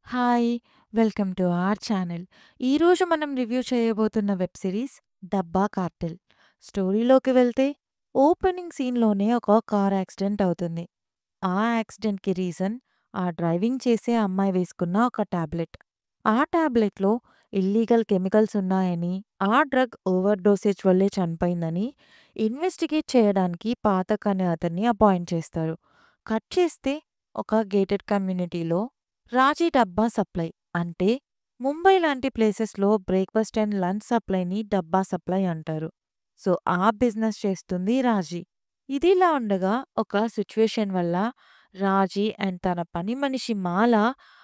Hi! Welcome to our channel. ఈరోజు మనం review చేయబోతున్న వెబ్ సిరీస్ 'డబ్బా కార్టెల్'. స్టోరీలోకి వెళ్తే ఓపెనింగ్ సీన్‌లోనే ఒక కార్ యాక్సిడెంట్ అవుతుంది. ఆ యాక్సిడెంట్‌కి రీజన్ ఆ డ్రైవింగ్ చేసే అమ్మాయి వేసుకున్న ఒక టాబ్లెట్. ఆ టాబ్లెట్‌లో ఇల్లీగల్ కెమికల్స్ ఉన్నాయని, ఆ డ్రగ్ ఓవర్ డోసేజ్ వల్లే చనిపోయిందని ఇన్వెస్టిగేట్ చేయడానికి పాతక్ అనే అతన్ని అపాయింట్ చేస్తారు. కట్ చేస్తే ఒక గేటెడ్ కమ్యూనిటీలో రాజీ డబ్బా సప్లై అంటే ముంబై లాంటి ప్లేసెస్‌లో బ్రేక్‌ఫాస్ట్ అండ్ లంచ్ సప్లైని డబ్బా సప్లై అంటారు. సో, ఆ బిజినెస్ చేస్తుంది రాజీ. ఇదిలా ఉండగా ఒక సిట్యుయేషన్ వల్ల రాజీ అండ్ తన పని మనిషి మాల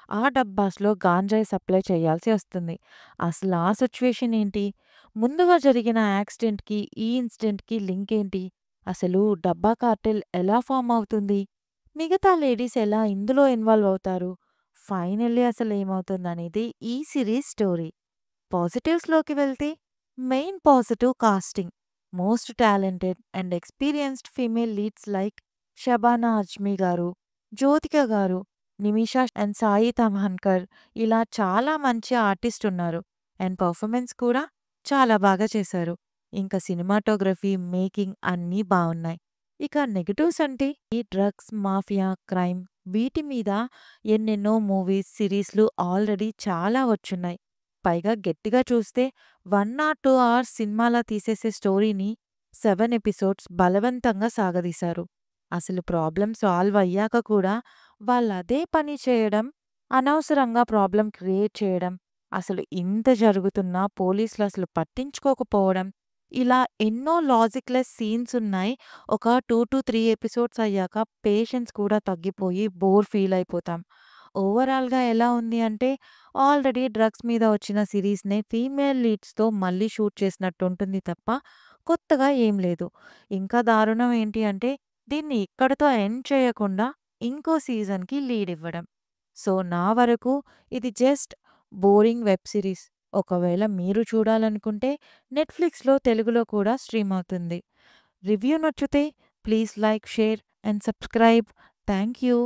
ఆ డబ్బాస్‌లో గాంజాయి సప్లై చేయాల్సి వస్తుంది. అసలు ఆ సిట్యుయేషన్ ఏంటి? ముందుగా జరిగిన యాక్సిడెంట్‌కి, ఈ ఇన్సిడెంట్‌కి లింక్ ఏంటి? అసలు డబ్బా కార్టెల్ ఎలా ఫార్మ్ అవుతుంది? మిగతా లేడీస్ ఎలా ఇందులో ఇన్వాల్వ్ అవుతారు? ఫైనల్లీ అసలేమవుతుందనేది ఈ సిరీస్ స్టోరీ. పాజిటివ్స్‌లోకి వెళ్తే main positive casting. Most talented and experienced female leads like Shabana Azmi గారు, జ్యోతిక గారు, నిమిషా అండ్ సాయి తమన్కర్ ఇలా చాలా మంచి ఆర్టిస్ట్ ఉన్నారు. అండ్ పర్ఫార్మెన్స్ కూడా చాలా బాగా చేశారు. ఇంకా సినిమాటోగ్రఫీ, మేకింగ్ అన్నీ బావున్నాయి. ఇక నెగెటివ్స్ అంటే ఈ డ్రగ్స్, మాఫియా, క్రైమ్ వీటి మీద ఎన్నెన్నో మూవీస్, సిరీస్‌లు ఆల్రెడీ చాలా వచ్చున్నాయి. పైగా గట్టిగా చూస్తే 1 ఆర్ 2 అవర్స్ సినిమాలా తీసేసే స్టోరీని 7 ఎపిసోడ్స్ బలవంతంగా సాగదీశారు. అసలు ప్రాబ్లమ్ సాల్వ్ అయ్యాక కూడా వాళ్ళదే పని చేయడం, అనవసరంగా ప్రాబ్లమ్ క్రియేట్ చేయడం, అసలు ఇంత జరుగుతున్నా పోలీసులు అసలు పట్టించుకోకపోవడం, ఇలా ఎన్నో లాజిక్‌లెస్ సీన్స్ ఉన్నాయి. ఒక 2-3 ఎపిసోడ్స్ అయ్యాక పేషెన్స్ కూడా తగ్గిపోయి బోర్ ఫీల్ అయిపోతాం. ఓవరాల్‌గా ఎలా ఉంది అంటే ఆల్రెడీ డ్రగ్స్ మీద వచ్చిన సీరీస్‌నే ఫీమేల్ లీడ్స్‌తో మళ్ళీ షూట్ చేసినట్టుంటుంది తప్ప కొత్తగా ఏం లేదు. ఇంకా దారుణం ఏంటి అంటే దీన్ని ఇక్కడితో ఎండ్ చేయకుండా ఇంకో సీజన్‌కి లీడ్ ఇవ్వడం. సో, నా వరకు ఇది జస్ట్ బోరింగ్ వెబ్ సీరీస్. ఒకవేళ మీరు చూడాలనుకుంటే నెట్‌ఫ్లిక్స్‌లో తెలుగులో కూడా స్ట్రీమ్ అవుతుంది. రివ్యూ నచ్చితే please like, share and subscribe. Thank you.